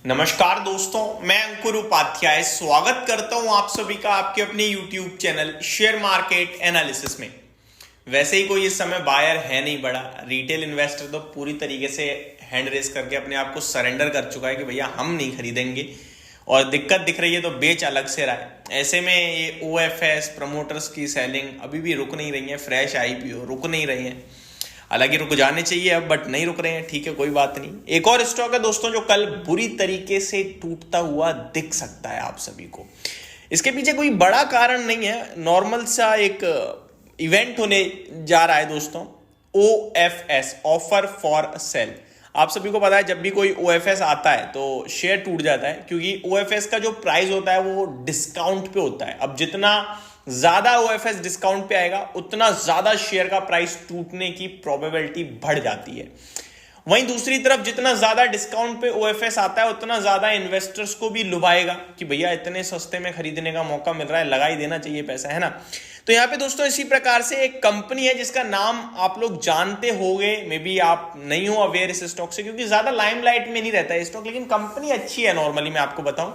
नमस्कार दोस्तों, मैं अंकुर उपाध्याय स्वागत करता हूं आप सभी का आपके अपने YouTube channel share market analysis में। वैसे ही कोई इस समय बायर है नहीं बड़ा, रिटेल इन्वेस्टर तो पूरी तरीके से हैंड रेस करके अपने आप को सरेंडर कर चुका है कि भैया हम नहीं खरीदेंगे, और दिक्कत दिख रही है तो बेच अलग से रहा है। ऐसे में ये OFS प्रमोटर्स की सेलिंग अभी भी रुक नहीं रही है, फ्रेश IPO रुक नहीं रही है। हालांकि रुक जाने चाहिए अब, बट नहीं रुक रहे हैं, ठीक है कोई बात नहीं। एक और स्टॉक है दोस्तों जो कल बुरी तरीके से टूटता हुआ दिख सकता है आप सभी को। इसके पीछे कोई बड़ा कारण नहीं है, नॉर्मल सा एक इवेंट होने जा रहा है दोस्तों। OFS, offer for sale. आप सभी को पता है जब भी कोई OFS आता है तो शेयर टूट जाता है, क्योंकि OFS का जो प्राइस होता है वो डिस्काउंट पे होता है। अब जितना ज्यादा OFS डिस्काउंट पे आएगा उतना ज्यादा शेयर का प्राइस टूटने की प्रोबेबिलिटी बढ़ जाती है। वहीं दूसरी तरफ जितना ज्यादा डिस्काउंट पे OFS आता है उतना ज्यादा इन्वेस्टर्स को भी लुभाएगा कि भैया इतने सस्ते में खरीदने का मौका मिल रहा है, लगा ही देना चाहिए पैसा, है ना। तो यहाँ पे दोस्तों इसी प्रकार से एक कंपनी है जिसका नाम आप लोग जानते होंगे, मे बी आप नहीं हो अवेयर इस स्टॉक से क्योंकि ज्यादा लाइमलाइट में नहीं रहता है स्टॉक, लेकिन कंपनी अच्छी है। नॉर्मली मैं आपको बताऊं,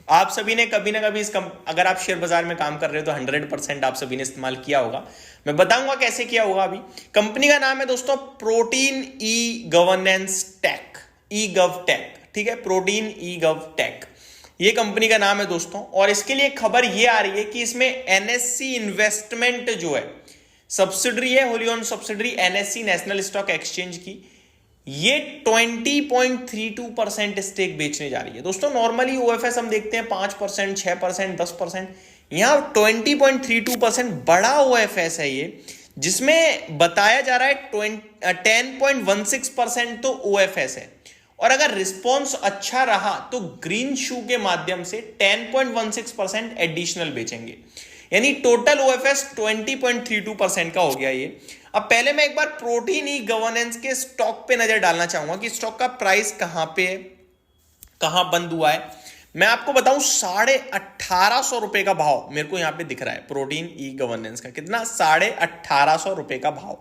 आप सभी ने कभी ना कभी अगर आप शेयर बाजार में काम कर रहे हो तो 100% आप सभी ने इस्तेमाल किया होगा। मैं बताऊंगा कैसे किया होगा अभी। कंपनी का नाम है दोस्तों प्रोटीन ई गवर्नेंस टेक, ई गव टेक, ठीक है, प्रोटीन ई गव टेक ये कंपनी का नाम है दोस्तों। और इसके लिए खबर ये आ रही है कि इसमें NSE इन्वेस्टमेंट जो है, सब्सिडरी है, Holi own subsidiary NSE national stock exchange की, ये 20.32% स्टेक बेचने जा रही है दोस्तों। नॉर्मली OFS हम देखते हैं 5%, 6%, 10%, यहां 20.32% बड़ा OFS है ये, जिसमें बताया जा रहा है 10.16% तो OFS है। और अगर रिस्पॉन्स अच्छा रहा तो ग्रीन शू के माध्यम से 10.16% एडिशनल बेचेंगे, यानी टोटल OFS 20.32% का हो गया ये। अब पहले मैं एक बार प्रोटीन ई गवर्नेंस के स्टॉक पे नजर डालना चाहूंगा कि स्टॉक का प्राइस कहां पे है, कहां बंद हुआ है। मैं आपको बताऊं 1850 रुपए का भाव मेरे को यहां पे दिख रहा है प्रोटीन ई गवर्नेंस का। कितना? 1850 रुपए का भाव।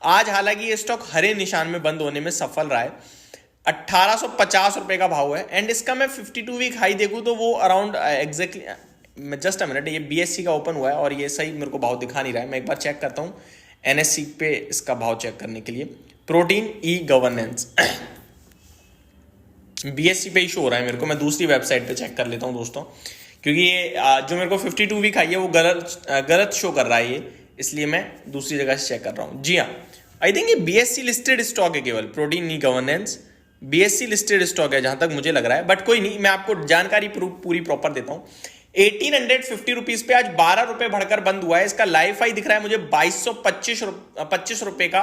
आज हालांकि ये स्टॉक हरे निशान में बंद होने में सफल रहा है, 1850 रुपए का भाव है। एंड इसका मैं 52 वीक हाई देखूं तो वो around exactly, just a minute, ये BSE का ओपन हुआ है और ये सही मेरे को भाव दिखा नहीं रहा है। मैं एक बार चेक करता हूं NSE पे इसका भाव चेक करने के लिए। प्रोटीन ई गवर्नेंस BSE पे ही शो हो रहा है मेरे को, मैं दूसरी वेबसाइट पे चेक कर लेता हूं दोस्तों, क्योंकि ये जो मेरे को 52 वीक आई है वो गलत शो कर रहा है ये, इसलिए मैं दूसरी जगह से चेक कर रहा हूं। जी हाँ, आई थिंक ये BSE लिस्टेड स्टॉक है, केवल protein e governance BSE listed stock है जहां तक मुझे लग रहा है, बट कोई नहीं, मैं आपको जानकारी पूरी प्रॉपर देता हूं। 1850 रुपीज पे आज 12 रुपए बढ़कर बंद हुआ है। इसका लाइफ हाई दिख रहा है मुझे 2225 रुपए का,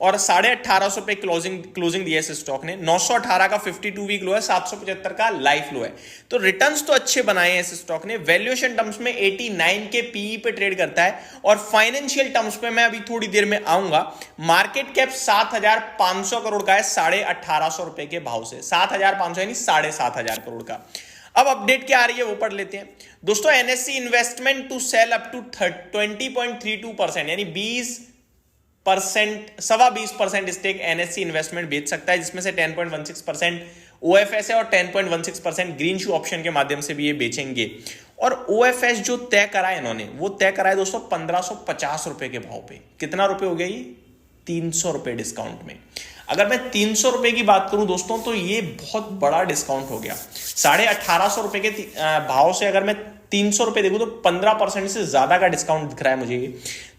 और 1850 पे क्लोजिंग दिया इस स्टॉक ने। 918 का 52 वीक लो है, 775 का लाइफ लो है। तो रिटर्न्स तो अच्छे बनाए हैं इस स्टॉक ने। वैल्यूएशन टर्म्स में 89 के PE पे ट्रेड करता है, और फाइनेंशियल टर्म्स पे मैं अभी थोड़ी देर में आऊंगा। मार्केट कैप 7500 करोड़ का है 1850 रुपए के भाव से, 7500 यानी 7500 करोड़ का। अब अपडेट क्या आ रही है वो पढ़ लेते हैं दोस्तों। NSE investment to sell up to 20.32%, यानी 20%, 20% स्टेक NSE इन्वेस्टमेंट बेच सकता है, जिसमें से 10.16% OFS है और 10.16% ग्रीन शू ऑप्शन के माध्यम से भी ये बेचेंगे। और OFS जो तय करा है इन्होंने, वो तय करा है दोस्तों 1550 रुपए के भाव पे। कितना रुपए हो गया ये? 300 रुपए डिस्काउंट में। अगर मैं 300 रुपए की बात करूं दोस्तों तो ये बहुत बड़ा डिस्काउंट हो गया। 1850 रुपए के भाव से अगर मैं 300 रुपए देखूं तो 15% से ज्यादा का डिस्काउंट दिख रहा है मुझे ये।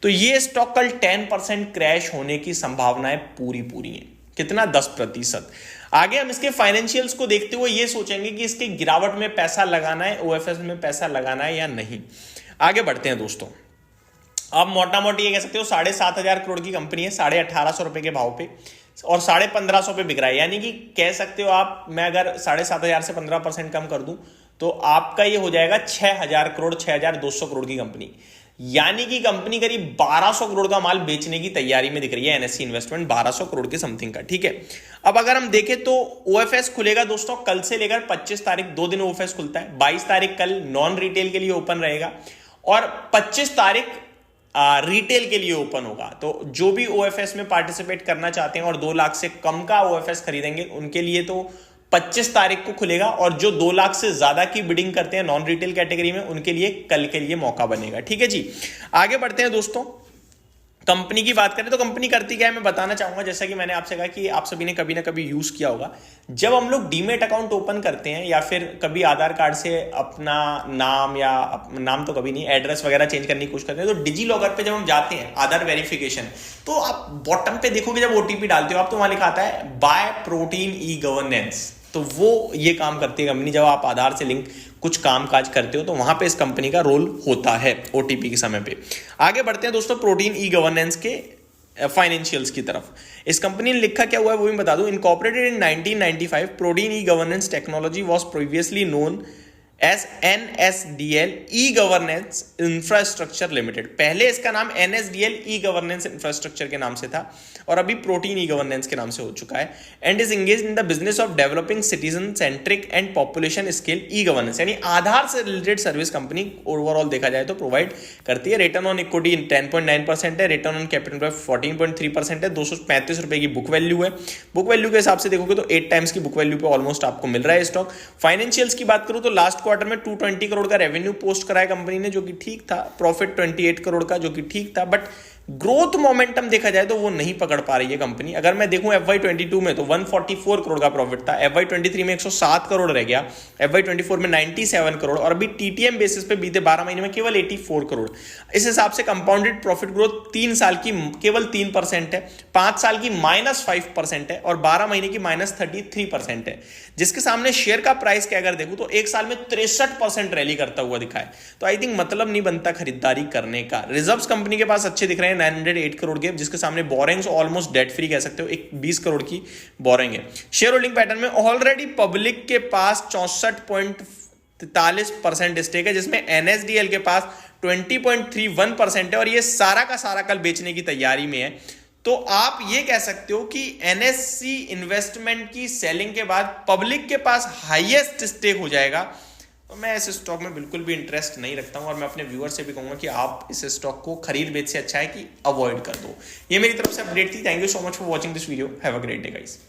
तो ये स्टॉक कल 10% क्रैश होने की संभावनाएं पूरी है। कितना? 10%। आगे हम इसके फाइनेंशियल्स को देखते हुए ये सोचेंगे कि इसके गिरावट में पैसा लगाना है, OFS में पैसा लगाना है या नहीं। आगे बढ़ते हैं दोस्तों। आप मोटा मोटी ये कह सकते हो 7500 करोड़ की कंपनी है, 1850 रुपए के भाव पे, और 1550 पे बिक रहा है। यानी कि कह सकते हो आप, मैं अगर 7500 से 15% कम कर दूं तो आपका ये हो जाएगा 6000 करोड़, 6200 करोड़ की कंपनी। यानी कि कंपनी करीब 1200 करोड़ का माल बेचने की तैयारी में दिख रही है। NSE इन्वेस्टमेंट 1200 करोड़ के समथिंग का, ठीक है। अब अगर हम देखें तो OFS खुलेगा दोस्तों कल से लेकर 25 तारीख, 2 दिन OFS खुलता है। 22 तारीख कल नॉन रिटेल के लिए ओपन रहेगा, और 25 तारीख रिटेल के लिए ओपन होगा। तो जो भी OFS में पार्टिसिपेट करना चाहते हैं और 2 लाख से कम का OFS खरीदेंगे उनके लिए तो 25 तारीख को खुलेगा और जो 2 लाख से ज्यादा की बिडिंग करते हैं नॉन रिटेल कैटेगरी में उनके लिए कल के लिए मौका बनेगा। ठीक है जी, आगे बढ़ते हैं दोस्तों। कंपनी की बात करें तो कंपनी करती क्या है मैं बताना चाहूंगा। जैसा कि मैंने आपसे कहा कि आप सभी ने कभी ना कभी यूज किया होगा, जब हम लोग डीमेट अकाउंट ओपन करते हैं या फिर कभी आधार कार्ड से अपना नाम या नाम तो कभी नहीं, एड्रेस वगैरह चेंज करने की कोशिश करते हैं, तो डिजी लॉकर पे जब हम जाते हैं आधार वेरिफिकेशन, तो आप बॉटम पे देखोगे जब ओटीपी डालते हो आप तो वहां लिखा आता है बाय प्रोटीन ई गवर्नेंस। तो वो ये काम करती है कंपनी, जब आप आधार से लिंक कुछ काम काज करते हो तो वहां पे इस कंपनी का रोल होता है ओटीपी के समय पे। आगे बढ़ते हैं दोस्तों प्रोटीन ई गवर्नेंस के फाइनेंशियल्स की तरफ। इस कंपनी ने लिखा क्या हुआ है वो भी बता दूं। Incorporated in 1995, protein e governance technology was previously known as NSDL e governance infrastructure limited. पहले इसका नाम NSDL ई गवर्नेंस इंफ्रास्ट्रक्चर के नाम से था और अभी प्रोटीन ई गवर्नेंस के नाम से हो चुका है। And is engage in the business of developing citizen centric and population scale e governance, यानी आधार से रिलेटेड सर्विस कंपनी ओवरऑल देखा जाए तो प्रोवाइड करती है। रिटर्न ऑन इक्विटी 10.9% है, रिटर्न ऑन कैपिटल 14.3% है, 235 रुपए की बुक वैल्यू है। बुक वैल्यू के हिसाब से देखोगे तो 8 टाइम्स की बुक वैल्यू पे ऑलमोस्ट आपको मिल रहा है स्टॉक। फाइनेंशियल्स की बात करूं तो लास्ट क्वार्टर में 220 करोड़ का रेवेन्यू पोस्ट कराया कंपनी ने, जो कि ठीक था। प्रॉफिट 28 करोड़ का, जो कि ठीक था, बट ग्रोथ मोमेंटम देखा जाए तो वो नहीं पकड़ पा रही है कंपनी। अगर मैं देखूं FY22 में तो 144 करोड़ का प्रॉफिट था, FY23 में 107 करोड़ रह गया, FY24 में 97 करोड़ और अभी TTM बेसिस पे बीते 12 महीने में केवल 84 करोड़। इस हिसाब से कंपाउंडेड प्रॉफिट ग्रोथ 3 साल की केवल 3% है, 5 साल की -5% है और 12 महीने की -33% है। जिसके सामने शेयर का प्राइस क्या अगर देखूं तो 1 साल में 63% रैली करता हुआ दिखा है। तो आई थिंक मतलब नहीं बनता खरीदारी करने का। रिजर्व्स कंपनी के पास अच्छे दिख रहे हैं 908 करोड़ के, जिसके सामने बोरिंग्स ऑलमोस्ट डेट फ्री कह सकते हो, एक 20 करोड़ की बोरिंग है। शेयर होल्डिंग पैटर्न में ऑलरेडी पब्लिक के पास 64.43% स्टेक है, जिसमें NSDL के पास 20.31% है और ये सारा का सारा कल बेचने की तैयारी में है। तो आप ये कह सकते हो कि NSE इन्वेस्टमेंट की सेलिंग के बाद पब्लिक के पास हाईएस्ट स्टेक हो जाएगा। तो मैं इस स्टॉक में बिल्कुल भी इंटरेस्ट नहीं रखता हूं और मैं अपने व्यूअर से भी कहूंगा कि आप इस स्टॉक को खरीद बेच से अच्छा है कि अवॉइड कर दो। ये मेरी तरफ से अपडेट थी। Thank you so much for watching this video. Have a great day guys.